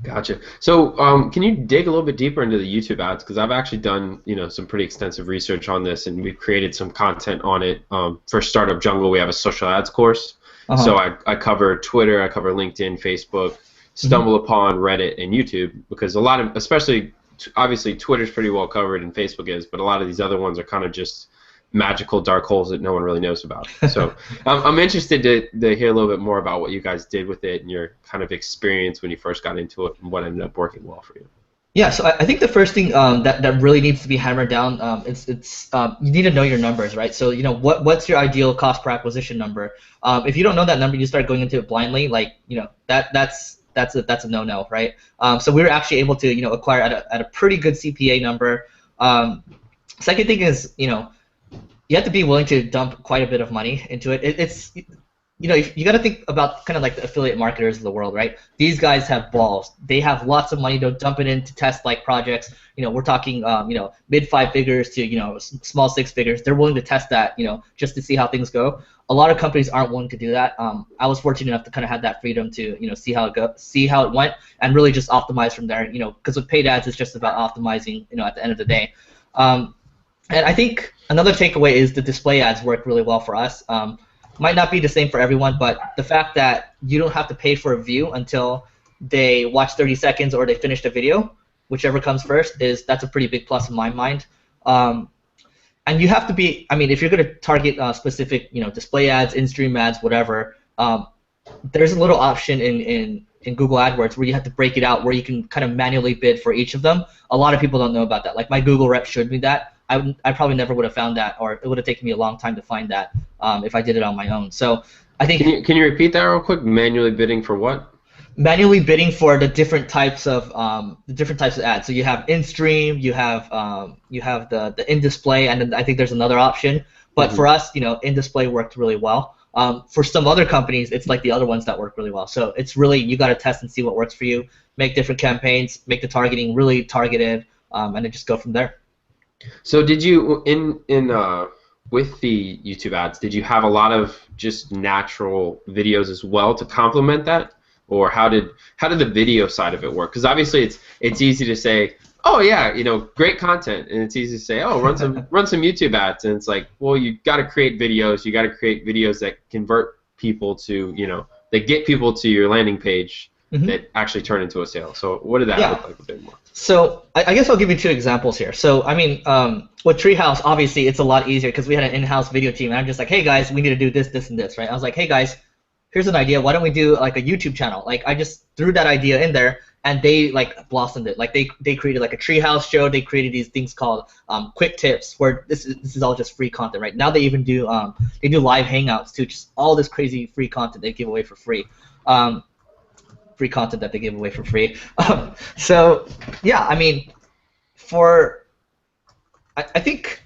[SPEAKER 1] Gotcha. So can you dig a little bit deeper into the YouTube ads? Because I've actually done some pretty extensive research on this, and we've created some content on it. For Startup Jungle, we have a social ads course. So I cover Twitter, I cover LinkedIn, Facebook, stumble upon Reddit and YouTube, because a lot of, especially, obviously Twitter's pretty well covered and Facebook is, but a lot of these other ones are kind of just magical dark holes that no one really knows about. So I'm interested to hear a little bit more about what you guys did with it and your kind of experience when you first got into it and what ended up working well for you.
[SPEAKER 2] Yeah, so I think the first thing that really needs to be hammered down, it's you need to know your numbers, right? So what's your ideal cost per acquisition number? If you don't know that number, you start going into it blindly, like that's a no-no, right? So we were actually able to acquire at a pretty good CPA number. Second thing is you have to be willing to dump quite a bit of money into it. It's you got to think about kind of like the affiliate marketers of the world, right? These guys have balls. They have lots of money to dump it in to test like projects. We're talking mid 5 figures to small 6 figures. They're willing to test that just to see how things go. A lot of companies aren't willing to do that. I was fortunate enough to kind of have that freedom to see how it went, and really just optimize from there. Because with paid ads, it's just about optimizing. At the end of the day. And I think another takeaway is the display ads work really well for us. might not be the same for everyone, but the fact that you don't have to pay for a view until they watch 30 seconds or they finish the video, whichever comes first, that's a pretty big plus in my mind. Um, and you have to be, I mean, if you're going to target specific, display ads, in-stream ads, whatever, there's a little option in Google AdWords where you have to break it out, where you can kind of manually bid for each of them. A lot of people don't know about that. Like my Google rep showed me that. I probably never would have found that, or it would have taken me a long time to find that if I did it on my own. So I think
[SPEAKER 1] Can you repeat that real quick? Manually bidding for what?
[SPEAKER 2] manually bidding for the different types of ads. So you have in-stream, you have the in-display, and then I think there's another option. But for us, in-display worked really well. For some other companies, it's like the other ones that work really well. So it's really, you got to test and see what works for you. Make different campaigns, make the targeting really targeted, and then just go from there.
[SPEAKER 1] So did you with the YouTube ads, did you have a lot of just natural videos as well to complement that, or how did the video side of it work? Because obviously it's easy to say, oh yeah, great content, and it's easy to say, oh, run some YouTube ads, and it's like, well, you got to create videos. You got to create videos that convert people to, that get people to your landing page that actually turn into a sale. So what did that look like a bit more?
[SPEAKER 2] So I guess I'll give you two examples here. So I mean, with Treehouse, obviously it's a lot easier because we had an in-house video team, and I'm just like, hey guys, we need to do this, this, and this, right? I was like, hey guys, here's an idea. Why don't we do like a YouTube channel? Like I just threw that idea in there, and they like blossomed it. Like they created like a Treehouse show. They created these things called quick tips, where this is all just free content, right? Now they even do they do live hangouts too, just all this crazy free content they give away for free. Free content that they give away for free. So yeah, I mean, I think,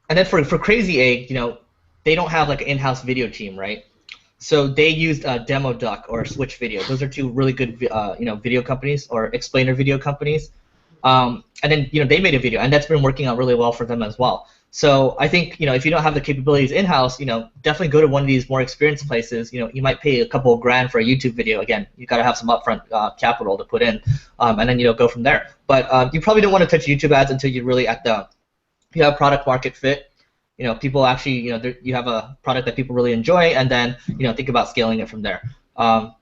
[SPEAKER 2] and then for Crazy Egg, they don't have like an in-house video team, right? So they used Demo Duck or Switch Video. Those are two really good video companies or explainer video companies. And then they made a video, and that's been working out really well for them as well. So I think if you don't have the capabilities in-house, definitely go to one of these more experienced places. You might pay a couple of grand for a YouTube video. Again, you got to have some upfront capital to put in, and then go from there. But you probably don't want to touch YouTube ads until you're really you have product market fit. People actually you have a product that people really enjoy, and then think about scaling it from there. I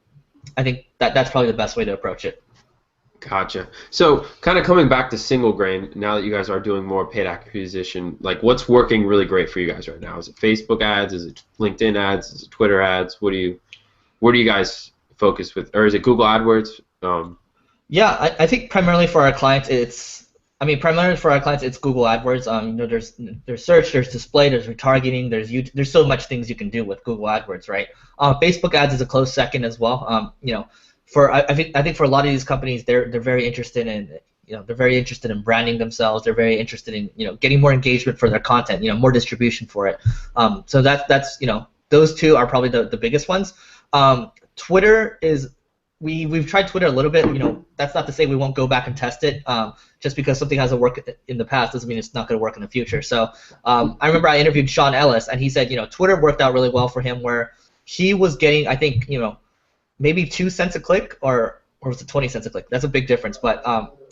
[SPEAKER 2] think that's probably the best way to approach it.
[SPEAKER 1] Gotcha. So kind of coming back to SingleGrain, now that you guys are doing more paid acquisition, like what's working really great for you guys right now? Is it Facebook ads? Is it LinkedIn ads? Is it Twitter ads? Where do you guys focus with, or is it Google AdWords?
[SPEAKER 2] Yeah, I think primarily for our clients it's Google AdWords. There's search, there's display, there's retargeting, there's YouTube, there's so much things you can do with Google AdWords, right? Facebook ads is a close second as well. I think for a lot of these companies, they're very interested in branding themselves. They're very interested in getting more engagement for their content, more distribution for it. So that's those two are probably the biggest ones. Twitter is we've tried Twitter a little bit. That's not to say we won't go back and test it. Just because something hasn't worked in the past doesn't mean it's not going to work in the future. So I remember I interviewed Sean Ellis, and he said Twitter worked out really well for him, where he was getting, I think maybe 2 cents a click, or was it 20 cents a click? That's a big difference. But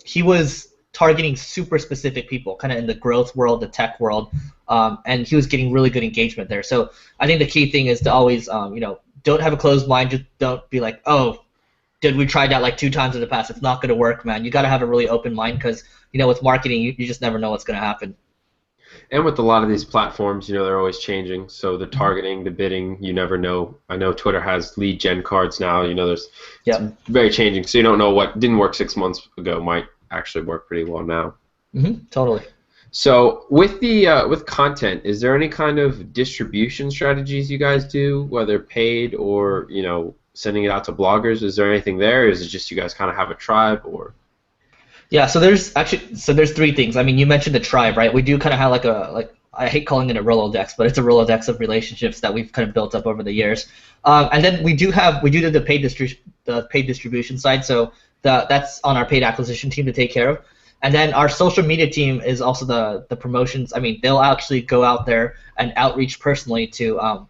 [SPEAKER 2] he was targeting super specific people, kind of in the growth world, the tech world, and he was getting really good engagement there. So I think the key thing is to always, don't have a closed mind. Just don't be like, oh, did we try that like 2 times in the past? It's not going to work, man. You got to have a really open mind, because with marketing, you just never know what's going to happen.
[SPEAKER 1] And with a lot of these platforms, they're always changing. So the targeting, the bidding, you never know. I know Twitter has lead gen cards now. It's very changing. So you don't know what didn't work 6 months ago might actually work pretty well now.
[SPEAKER 2] Totally.
[SPEAKER 1] So with the with content, is there any kind of distribution strategies you guys do, whether paid or sending it out to bloggers? Is there anything there? Or is it just you guys kind of have a tribe, or?
[SPEAKER 2] Yeah, so there's 3 things. I mean, you mentioned the tribe, right? We do kind of have I hate calling it a Rolodex, but it's a Rolodex of relationships that we've kind of built up over the years. And then we do the paid distribution side, so that's on our paid acquisition team to take care of. And then our social media team is also the promotions. I mean, they'll actually go out there and outreach personally to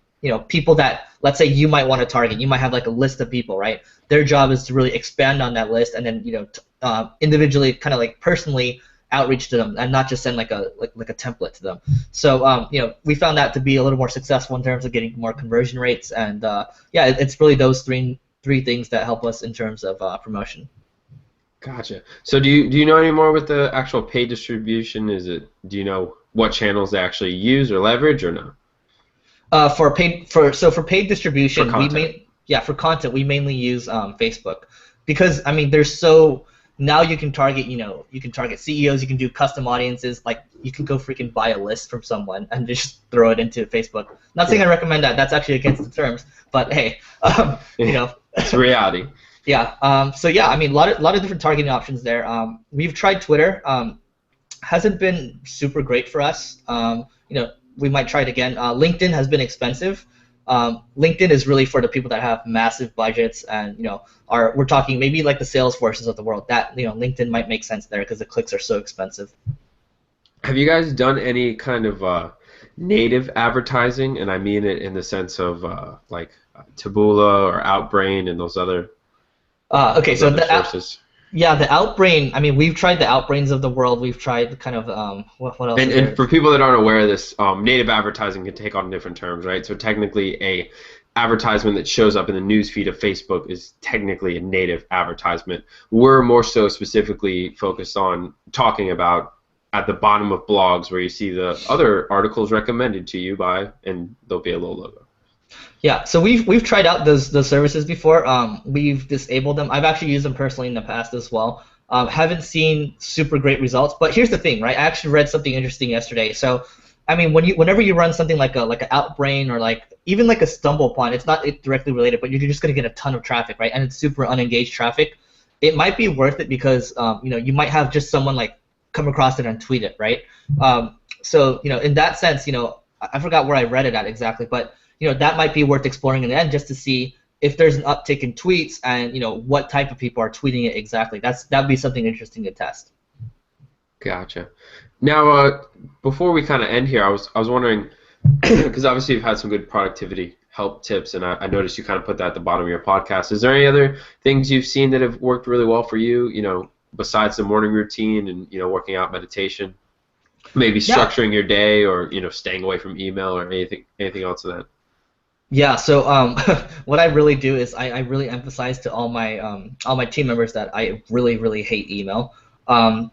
[SPEAKER 2] people that, let's say, you might want to target. You might have like a list of people, right? Their job is to really expand on that list, and then individually, kind of like personally, outreach to them and not just send like a template to them. So we found that to be a little more successful in terms of getting more conversion rates, and it's really those three things that help us in terms of promotion.
[SPEAKER 1] Gotcha. So do you know any more with the actual paid distribution? Do you know what channels they actually use or leverage or no?
[SPEAKER 2] For paid distribution,
[SPEAKER 1] For content.
[SPEAKER 2] for content we mainly use Facebook, because I mean now you can target CEOs, you can do custom audiences, like you can go freaking buy a list from someone and just throw it into Facebook. Not saying I recommend that. That's actually against the terms, but hey,
[SPEAKER 1] It's reality.
[SPEAKER 2] Yeah. So yeah, I mean, a lot of different targeting options there. We've tried Twitter. Hasn't been super great for us. We might try it again. LinkedIn has been expensive. LinkedIn is really for the people that have massive budgets, and we're talking maybe like the Salesforces of the world. That LinkedIn might make sense there because the clicks are so expensive.
[SPEAKER 1] Have you guys done any kind of native advertising? And I mean it in the sense of like Taboola or Outbrain and those other
[SPEAKER 2] Okay, so
[SPEAKER 1] sources.
[SPEAKER 2] the Outbrain. I mean, we've tried the Outbrains of the world. We've tried kind of what else?
[SPEAKER 1] And for people that aren't aware of this, native advertising can take on different terms, right? So technically, a advertisement that shows up in the news feed of Facebook is technically a native advertisement. We're more so specifically focused on talking about at the bottom of blogs where you see the other articles recommended to you by, and there'll be a little logo.
[SPEAKER 2] Yeah, so we've tried out those services before. We've disabled them. I've actually used them personally in the past as well. Haven't seen super great results, but here's the thing, right? I actually read something interesting yesterday. So, I mean, whenever you run something like an Outbrain or like even like a StumbleUpon, it's not directly related, but you're just gonna get a ton of traffic, right? And it's super unengaged traffic. It might be worth it because you might have just someone like come across it and tweet it, right? So in that sense, I forgot where I read it at exactly, but that might be worth exploring in the end just to see if there's an uptick in tweets and what type of people are tweeting it exactly. That'd be something interesting to test.
[SPEAKER 1] Gotcha. Now, before we kind of end here, I was wondering, because obviously you've had some good productivity help tips, and I noticed you kind of put that at the bottom of your podcast. Is there any other things you've seen that have worked really well for you, besides the morning routine and working out, meditation, maybe structuring your day, or staying away from email or anything else of that?
[SPEAKER 2] Yeah, so what I really do is I really emphasize to all my team members that I really, really hate email. So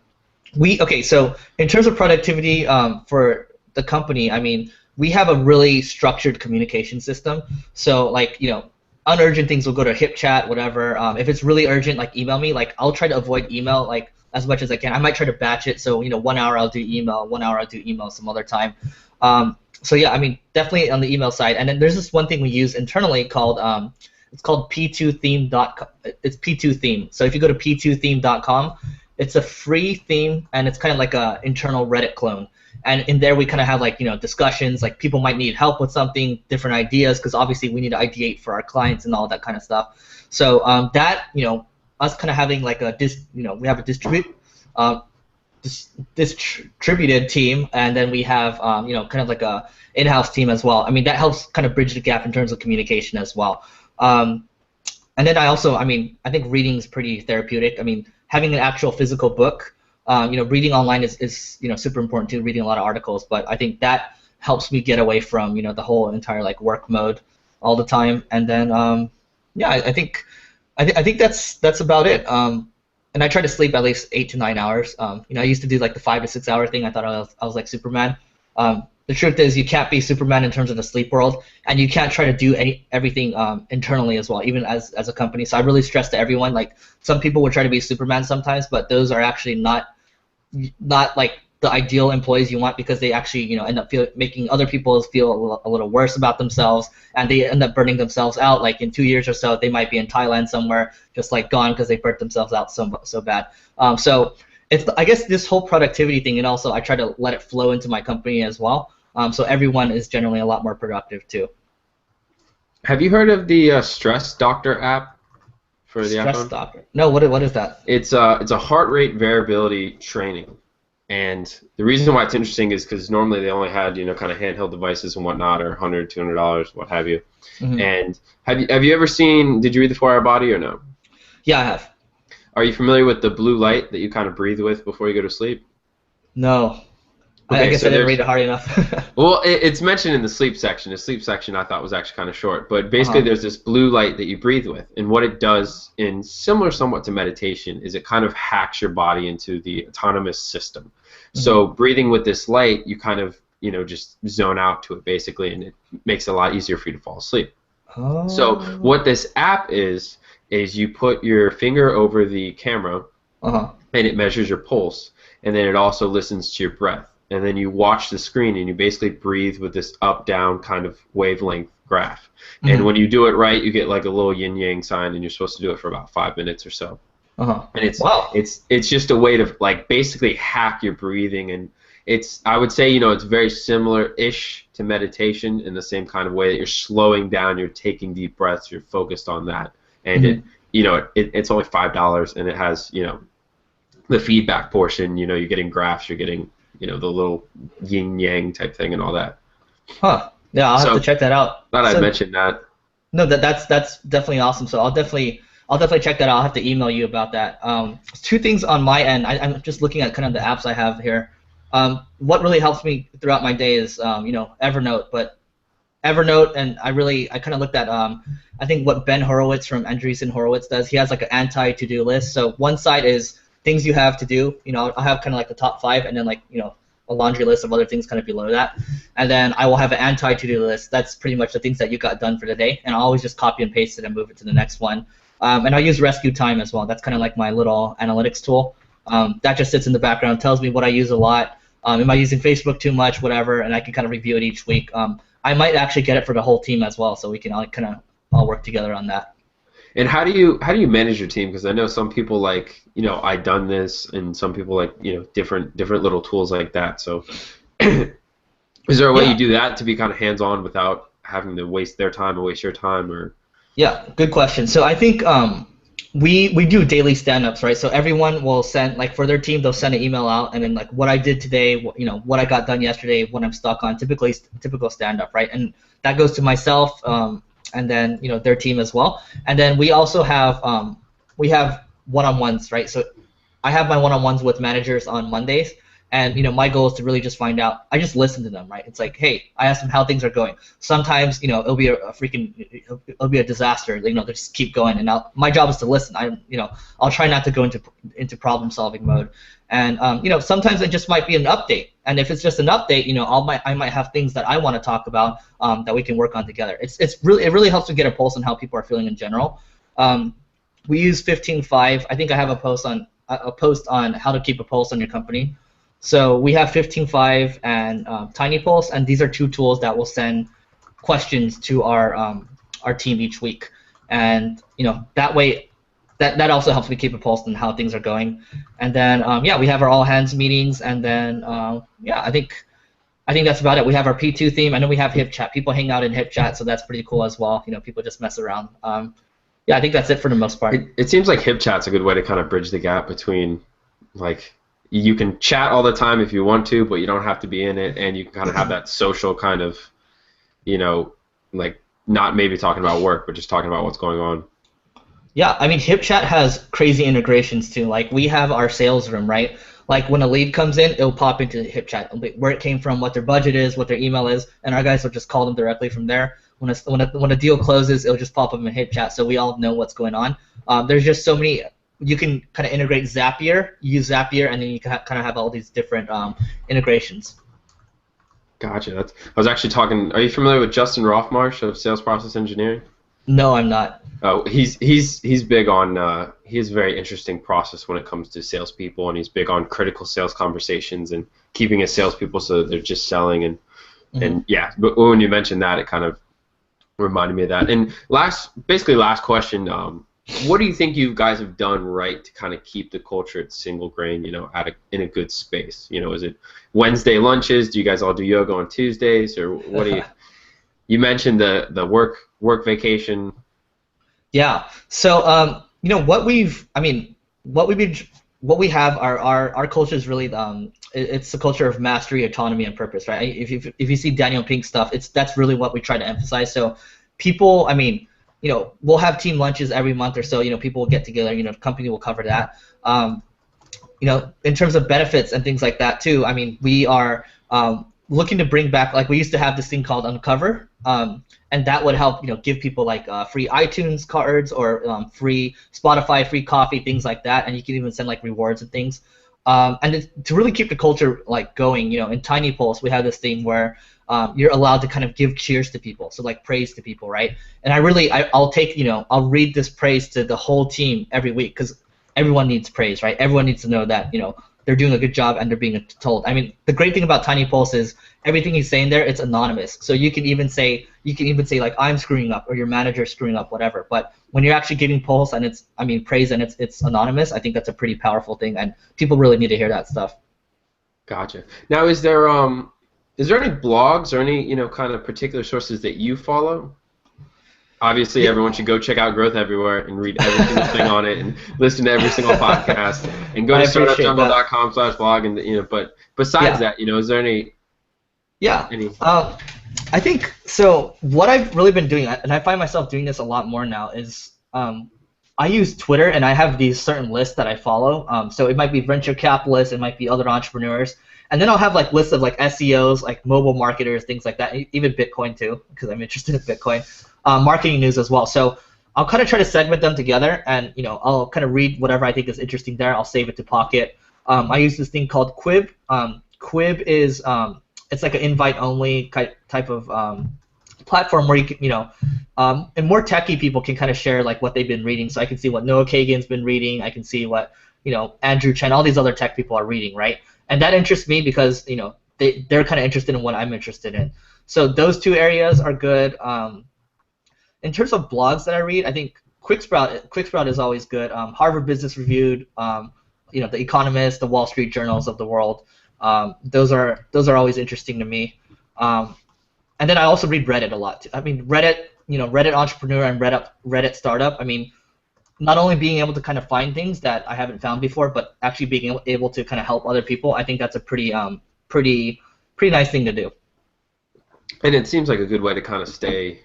[SPEAKER 2] in terms of productivity for the company, I mean, we have a really structured communication system. So like, unurgent things will go to HipChat, whatever. If it's really urgent, like email me. Like I'll try to avoid email like as much as I can. I might try to batch it. So 1 hour I'll do email, 1 hour I'll do email some other time. So yeah, I mean, definitely on the email side. And then there's this one thing we use internally called it's called p2theme.com. It's p2theme. So if you go to p2theme.com, it's a free theme, and it's kind of like a internal Reddit clone. And in there we kind of have like discussions, like people might need help with something, different ideas, because obviously we need to ideate for our clients and all that kind of stuff. So us kind of having like we have a distributed team, and then we have kind of like a in-house team as well. I mean, that helps kind of bridge the gap in terms of communication as well. And then I think reading is pretty therapeutic. I mean, having an actual physical book, reading online is super important too, reading a lot of articles, but I think that helps me get away from the whole entire like work mode all the time. And then I think that's about it. And I try to sleep at least 8 to 9 hours. I used to do like the 5 to 6 hour thing. I thought I was like Superman. The truth is, you can't be Superman in terms of the sleep world, and you can't try to do everything internally as well, even as a company. So I really stress to everyone, like some people would try to be Superman sometimes, but those are actually not like the ideal employees you want, because they actually end up making other people feel a little worse about themselves, and they end up burning themselves out. Like in 2 years or so, they might be in Thailand somewhere, just like gone because they burnt themselves out so bad. So it's, I guess, this whole productivity thing, and also I try to let it flow into my company as well. So everyone is generally a lot more productive too.
[SPEAKER 1] Have you heard of the Stress Doctor app for the iPhone?
[SPEAKER 2] Stress Doctor? No, what is that?
[SPEAKER 1] It's a heart rate variability training. And the reason why it's interesting is because normally they only had kind of handheld devices and whatnot, or $100, $200, what have you. Mm-hmm. And have you ever seen? Did you read the 4 Hour Body or no?
[SPEAKER 2] Yeah, I have.
[SPEAKER 1] Are you familiar with the blue light that you kind of breathe with before you go to sleep?
[SPEAKER 2] No, I
[SPEAKER 1] Okay,
[SPEAKER 2] guess
[SPEAKER 1] so
[SPEAKER 2] I didn't read
[SPEAKER 1] there's
[SPEAKER 2] it hard enough.
[SPEAKER 1] well, it's mentioned in the sleep section. The sleep section I thought was actually kind of short, but basically
[SPEAKER 2] Uh-huh.
[SPEAKER 1] there's this blue light that you breathe with, and what it does, in similar somewhat to meditation, is it kind of hacks your body into the autonomous system.
[SPEAKER 2] Hmm.
[SPEAKER 1] So breathing with this light, you kind of just zone out to it basically, and it makes it a lot easier for you to fall asleep. So
[SPEAKER 2] Oh.
[SPEAKER 1] what this app is you put your finger over the camera
[SPEAKER 2] Uh-huh.
[SPEAKER 1] and it measures your pulse, and then it also listens to your breath. And then you watch the screen and you basically breathe with this up down kind of wavelength graph. And
[SPEAKER 2] Hmm.
[SPEAKER 1] when you do it right, you get like a little yin yang sign, and you're supposed to do it for about 5 minutes or so.
[SPEAKER 2] Uh-huh.
[SPEAKER 1] And it's
[SPEAKER 2] Wow.
[SPEAKER 1] it's it's just a way to like basically hack your breathing, and it's I would say it's very similar-ish to meditation in the same kind of way that you're slowing down, you're taking deep breaths, you're focused on that, and
[SPEAKER 2] Hmm.
[SPEAKER 1] it's only $5, and it has the feedback portion. You're getting graphs, you're getting the little yin yang type thing and all that.
[SPEAKER 2] Huh. Yeah, I'll have to
[SPEAKER 1] So
[SPEAKER 2] check that out.
[SPEAKER 1] thought I'd
[SPEAKER 2] So
[SPEAKER 1] mention that.
[SPEAKER 2] no, that's definitely awesome. So I'll definitely check that out. I'll have to email you about that. Two things on my end. I'm just looking at kind of the apps I have here. What really helps me throughout my day is Evernote, but Evernote, and I kind of looked at I think what Ben Horowitz from Andreessen Horowitz does. He has like an anti-to-do list. So one side is things you have to do. I'll have kind of like the top five, and then like a laundry list of other things kind of below that. And then I will have an anti-to-do list. That's pretty much the things that you got done for the day, and I'll always just copy and paste it and move it to the next one. And I'll use Rescue Time as well. That's kind of like my little analytics tool. That just sits in the background, tells me what I use a lot. Am I using Facebook too much, whatever, and I can kind of review it each week. I might actually get it for the whole team as well, so we can all work together on that.
[SPEAKER 1] And how do you manage your team? Because I know some people like I done this, and some people like different little tools like that. So is there a way you
[SPEAKER 2] Yeah,
[SPEAKER 1] do that to be kind of hands on without having to waste their time or waste your time? Or
[SPEAKER 2] yeah, good question. So I think we do daily stand-ups, right? So everyone will send, like, for their team, they'll send an email out, and then like what I did today, what I got done yesterday, what I'm stuck on, typical stand-up, right? And that goes to myself, and then their team as well. And then we have one-on-ones, right? So I have my one-on-ones with managers on Mondays, and my goal is to really just find out. I just listen to them, right? It's like, hey, I ask them how things are going. Sometimes it'll be it'll be a disaster. They just keep going, and my job is to listen. I'll try not to go into problem-solving mode, and sometimes it just might be an update. And if it's just an update, I might have things that I want to talk about that we can work on together. It really helps me get a pulse on how people are feeling in general. We use 15.5. I think I have a post on how to keep a pulse on your company. So we have 15.5 and Tiny Pulse, and these are two tools that will send questions to our team each week, and that way that also helps me keep a pulse on how things are going. And then yeah, we have our all hands meetings, and then yeah, I think that's about it. We have our P2 theme. I know we have Hip Chat. People hang out in Hip Chat, so that's pretty cool as well. People just mess around. Yeah, I think that's it for the most part.
[SPEAKER 1] it seems like HipChat's a good way to kind of bridge the gap between like you can chat all the time if you want to, but you don't have to be in it, and you can kind of have that social kind of you know like not maybe talking about work, but just talking about what's going on.
[SPEAKER 2] Yeah, I mean, HipChat has crazy integrations too. Like, we have our sales room, right? Like, when a lead comes in, it'll pop into HipChat, where it came from, what their budget is, what their email is, and our guys will just call them directly from there. When a deal closes, it'll just pop up in HipChat, so we all know what's going on. There's just so many. You can kind of integrate Zapier, use Zapier, and then you can kind of have all these different integrations.
[SPEAKER 1] Gotcha. I was actually talking. Are you familiar with Justin Rothmarsh of Sales Process Engineering?
[SPEAKER 2] No, I'm not.
[SPEAKER 1] Oh, he's big on he has a very interesting process when it comes to salespeople, and he's big on critical sales conversations and keeping his salespeople so that they're just selling and
[SPEAKER 2] Hmm.
[SPEAKER 1] yeah. But when you mentioned that, it kind of reminded me of that. And last question. What do you think you guys have done right to kind of keep the culture at Single Grain, in a good space? Is it Wednesday lunches? Do you guys all do yoga on Tuesdays, or what do you? You mentioned the work vacation.
[SPEAKER 2] Yeah. So, what we have, our culture is really, it's a culture of mastery, autonomy, and purpose, right? If you see Daniel Pink stuff, that's really what we try to emphasize. So, people, we'll have team lunches every month or so. People will get together. The company will cover that. in terms of benefits and things like that too. I mean, we are looking to bring back, like we used to have this thing called Uncover, and that would help give people like free iTunes cards or free Spotify, free coffee, things like that, and you can even send like rewards and things. And to really keep the culture like going, in Tiny Pulse we have this thing where you're allowed to kind of give cheers to people, so like praise to people, right? And I'll take, I'll read this praise to the whole team every week because everyone needs praise, right? Everyone needs to know that they're doing a good job and they're being told. I mean, the great thing about Tiny Pulse is everything he's saying there, it's anonymous. So you can even say like I'm screwing up or your manager's screwing up, whatever. But when you're actually giving pulse and praise and it's anonymous, I think that's a pretty powerful thing, and people really need to hear that stuff.
[SPEAKER 1] Gotcha. Now, is there any blogs or any kind of particular sources that you follow? Obviously, everyone should go check out Growth Everywhere and read every single thing on it, and listen to every single podcast, and go to startupjungle.com/blog, and But besides that, is there any?
[SPEAKER 2] Yeah. I think so. What I've really been doing, and I find myself doing this a lot more now, is I use Twitter, and I have these certain lists that I follow. So it might be venture capitalists, it might be other entrepreneurs, and then I'll have like lists of like SEOs, like mobile marketers, things like that, even Bitcoin too, because I'm interested in Bitcoin. Marketing news as well. So I'll kind of try to segment them together, and I'll kind of read whatever I think is interesting there. I'll save it to Pocket. I use this thing called Quib. Quib is it's like an invite-only type of platform where you can, and more techie people can kind of share like what they've been reading. So I can see what Noah Kagan's been reading. I can see what Andrew Chen, all these other tech people are reading, right? And that interests me because they're kind of interested in what I'm interested in. So those two areas are good. In terms of blogs that I read, I think QuickSprout is always good. Harvard Business Reviewed, The Economist, the Wall Street Journals of the world. Those are always interesting to me. And then I also read Reddit a lot. I mean, Reddit, Reddit Entrepreneur and Reddit Startup. I mean, not only being able to kind of find things that I haven't found before, but actually being able to kind of help other people. I think that's a pretty nice thing to do.
[SPEAKER 1] And it seems like a good way to kind of stay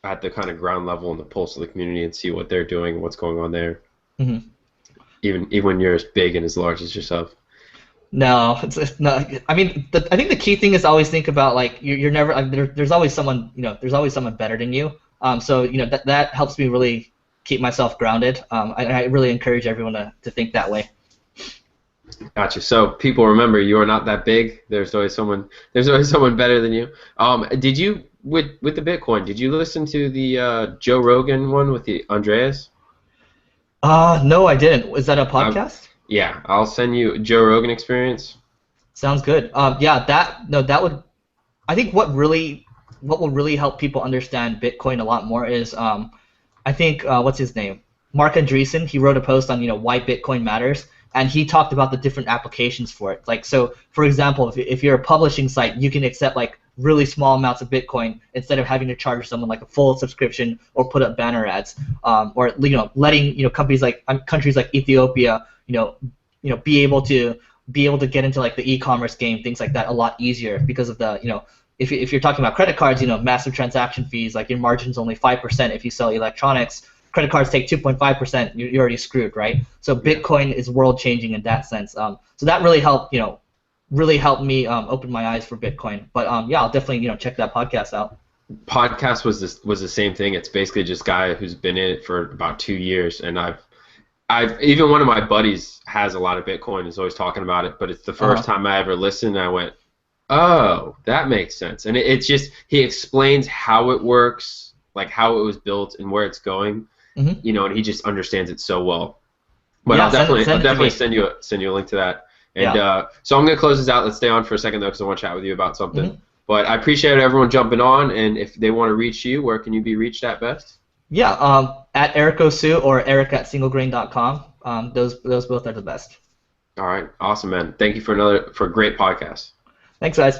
[SPEAKER 1] at the kind of ground level and the pulse of the community and see what they're doing, what's going on there.
[SPEAKER 2] Mm-hmm.
[SPEAKER 1] Even when you're as big and as large as yourself.
[SPEAKER 2] No, it's not. I mean, I think the key thing is always think about like you're never. There's always someone there's always someone better than you. So that helps me really keep myself grounded. I really encourage everyone to think that way.
[SPEAKER 1] Gotcha. So people remember you are not that big. There's always someone better than you. Did you with the Bitcoin? Did you listen to the Joe Rogan one with the Andreas?
[SPEAKER 2] No, I didn't. Is that a podcast?
[SPEAKER 1] Yeah, I'll send you Joe Rogan Experience.
[SPEAKER 2] Sounds good. Yeah, that would. I think what will really help people understand Bitcoin a lot more is I think what's his name? Mark Andreessen. He wrote a post on why Bitcoin matters. And he talked about the different applications for it. Like, so for example, if you're a publishing site, you can accept like really small amounts of Bitcoin instead of having to charge someone like a full subscription or put up banner ads, or letting countries like Ethiopia be able to get into like the e-commerce game, things like that, a lot easier because of the if you're talking about credit cards, massive transaction fees, like your margin's only 5% if you sell electronics. Credit cards take 2.5%. You're already screwed, right? So Bitcoin is world changing in that sense. So that really helped, me open my eyes for Bitcoin. But yeah, I'll definitely check that podcast out.
[SPEAKER 1] Podcast was the same thing. It's basically just a guy who's been in it for about 2 years, and I've even one of my buddies has a lot of Bitcoin. Is always talking about it, but it's the first time I ever listened. And I went, oh, that makes sense. And it's just he explains how it works, like how it was built and where it's going.
[SPEAKER 2] Mm-hmm.
[SPEAKER 1] And he just understands it so well. But
[SPEAKER 2] yeah,
[SPEAKER 1] I'll definitely send you a link to that. And so I'm gonna close this out. Let's stay on for a second though, because I want to chat with you about something.
[SPEAKER 2] Mm-hmm.
[SPEAKER 1] But I appreciate everyone jumping on. And if they want to reach you, where can you be reached at best?
[SPEAKER 2] Yeah, at ericosu or eric@singlegrain.com. Those both are the best.
[SPEAKER 1] All right, awesome, man. Thank you for a great podcast.
[SPEAKER 2] Thanks, guys.